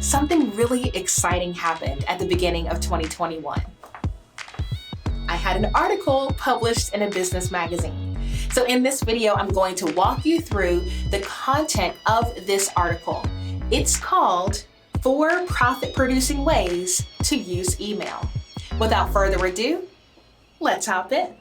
Something really exciting happened at the beginning of 2021. I had an article published in a business magazine. So in this video, I'm going to walk you through the content of this article. It's called 4 Profit-Producing Ways to Use Email. Without further ado, let's hop in.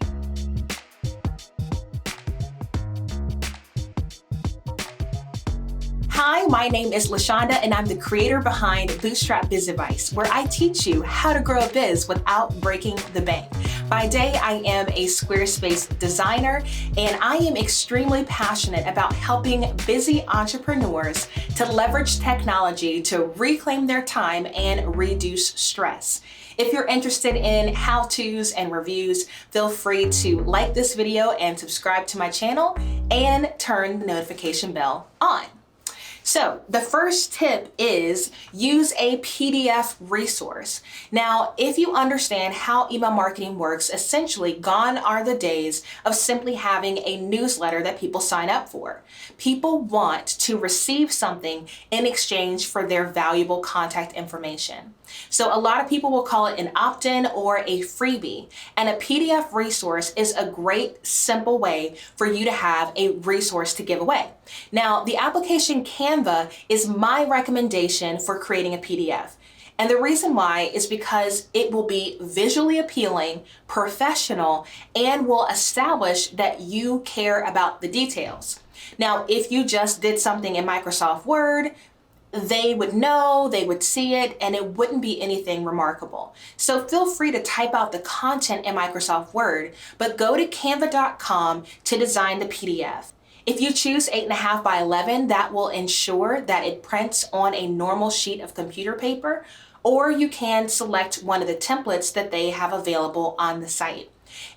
Hi, my name is LaShonda and I'm the creator behind Bootstrap Biz Advice, where I teach you how to grow a biz without breaking the bank. By day, I am a Squarespace designer and I am extremely passionate about helping busy entrepreneurs to leverage technology to reclaim their time and reduce stress. If you're interested in how-tos and reviews, feel free to like this video and subscribe to my channel and turn the notification bell on. So the first tip is use a PDF resource. Now, if you understand how email marketing works, essentially gone are the days of simply having a newsletter that people sign up for. People want to receive something in exchange for their valuable contact information. So a lot of people will call it an opt-in or a freebie, and a PDF resource is a great, simple way for you to have a resource to give away. Now, the application Canva is my recommendation for creating a PDF. And the reason why is because it will be visually appealing, professional, and will establish that you care about the details. Now, if you just did something in Microsoft Word, they would know, they would see it, and it wouldn't be anything remarkable. So feel free to type out the content in Microsoft Word, but go to canva.com to design the PDF. If you choose 8.5 by 11, that will ensure that it prints on a normal sheet of computer paper, or you can select one of the templates that they have available on the site.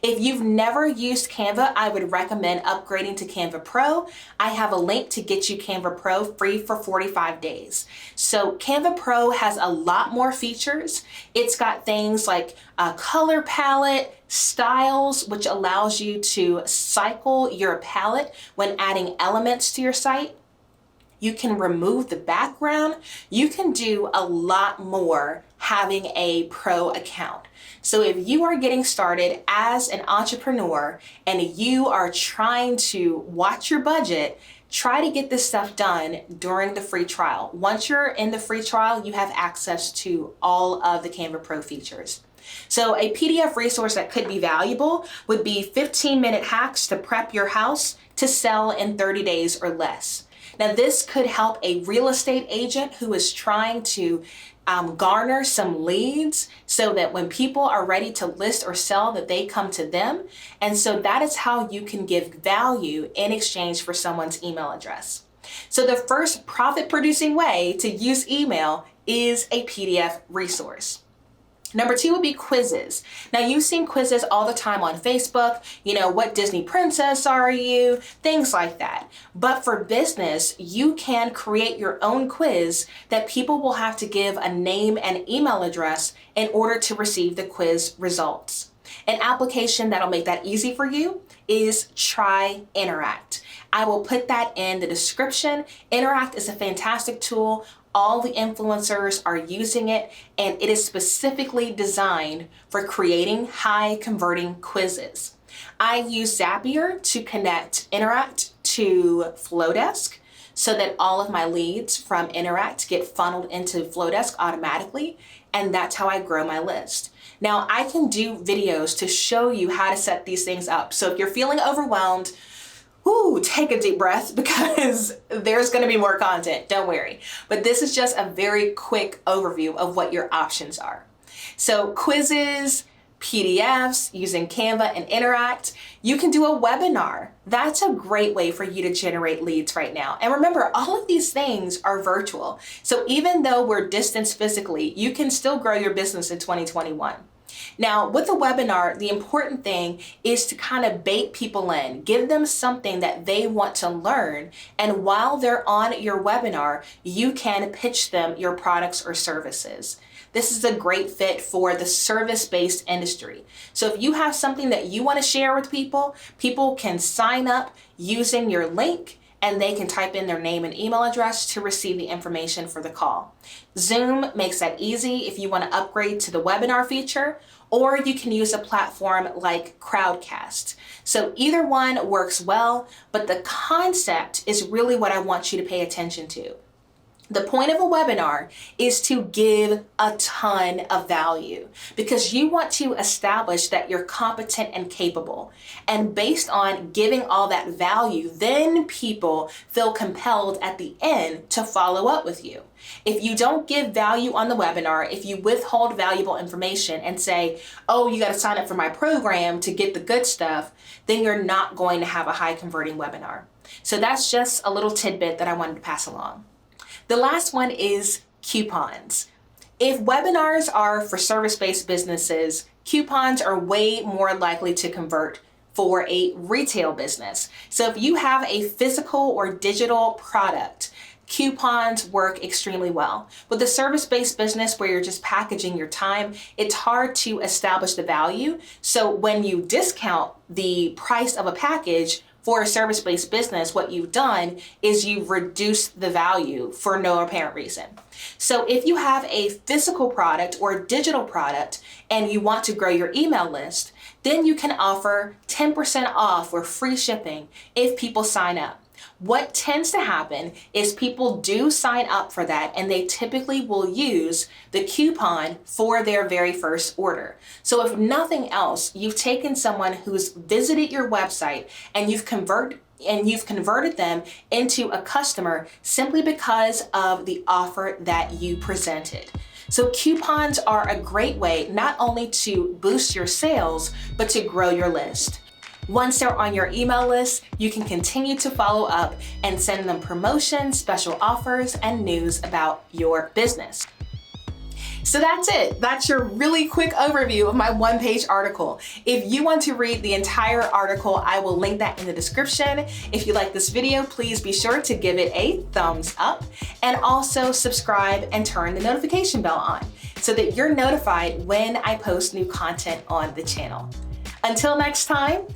If you've never used Canva, I would recommend upgrading to Canva Pro. I have a link to get you Canva Pro free for 45 days. So Canva Pro has a lot more features. It's got things like a color palette, styles, which allows you to cycle your palette when adding elements to your site. You can remove the background. You can do a lot more having a pro account. So if you are getting started as an entrepreneur and you are trying to watch your budget, try to get this stuff done during the free trial. Once you're in the free trial, you have access to all of the Canva Pro features. So a PDF resource that could be valuable would be 15-minute hacks to prep your house to sell in 30 days or less. Now, this could help a real estate agent who is trying to garner some leads so that when people are ready to list or sell, that they come to them. And so that is how you can give value in exchange for someone's email address. So the first profit-producing way to use email is a PDF resource. Number 2 would be quizzes. Now, you've seen quizzes all the time on Facebook, what Disney princess are you, things like that. But for business, you can create your own quiz that people will have to give a name and email address in order to receive the quiz results. An application that'll make that easy for you is Try Interact. I will put that in the description. Interact is a fantastic tool. All the influencers are using it, and it is specifically designed for creating high converting quizzes. I use Zapier to connect Interact to Flowdesk so that all of my leads from Interact get funneled into Flowdesk automatically, and that's how I grow my list. Now, I can do videos to show you how to set these things up. So if you're feeling overwhelmed, take a deep breath because there's going to be more content, don't worry. But this is just a very quick overview of what your options are. So quizzes, PDFs, using Canva and Interact. You can do a webinar. That's a great way for you to generate leads right now. And remember, all of these things are virtual. So even though we're distanced physically, you can still grow your business in 2021. Now, with a webinar, the important thing is to kind of bait people in, give them something that they want to learn. And while they're on your webinar, you can pitch them your products or services. This is a great fit for the service-based industry. So if you have something that you want to share with people, people can sign up using your link and they can type in their name and email address to receive the information for the call. Zoom makes that easy if you want to upgrade to the webinar feature, or you can use a platform like Crowdcast. So either one works well, but the concept is really what I want you to pay attention to. The point of a webinar is to give a ton of value because you want to establish that you're competent and capable. And based on giving all that value, then people feel compelled at the end to follow up with you. If you don't give value on the webinar, if you withhold valuable information and say, oh, you got to sign up for my program to get the good stuff, then you're not going to have a high converting webinar. So that's just a little tidbit that I wanted to pass along. The last one is coupons. If webinars are for service-based businesses, coupons are way more likely to convert for a retail business. So if you have a physical or digital product, coupons work extremely well. With a service-based business where you're just packaging your time, it's hard to establish the value. So when you discount the price of a package, for a service-based business, what you've done is you've reduced the value for no apparent reason. So if you have a physical product or a digital product and you want to grow your email list, then you can offer 10% off or free shipping if people sign up. What tends to happen is people do sign up for that and they typically will use the coupon for their very first order. So if nothing else, you've taken someone who's visited your website and you've converted them into a customer simply because of the offer that you presented. So coupons are a great way not only to boost your sales, but to grow your list. Once they're on your email list, you can continue to follow up and send them promotions, special offers, and news about your business. So that's it. That's your really quick overview of my one-page article. If you want to read the entire article, I will link that in the description. If you like this video, please be sure to give it a thumbs up and also subscribe and turn the notification bell on so that you're notified when I post new content on the channel. Until next time,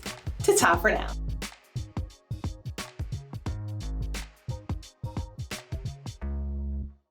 ta-ta for now.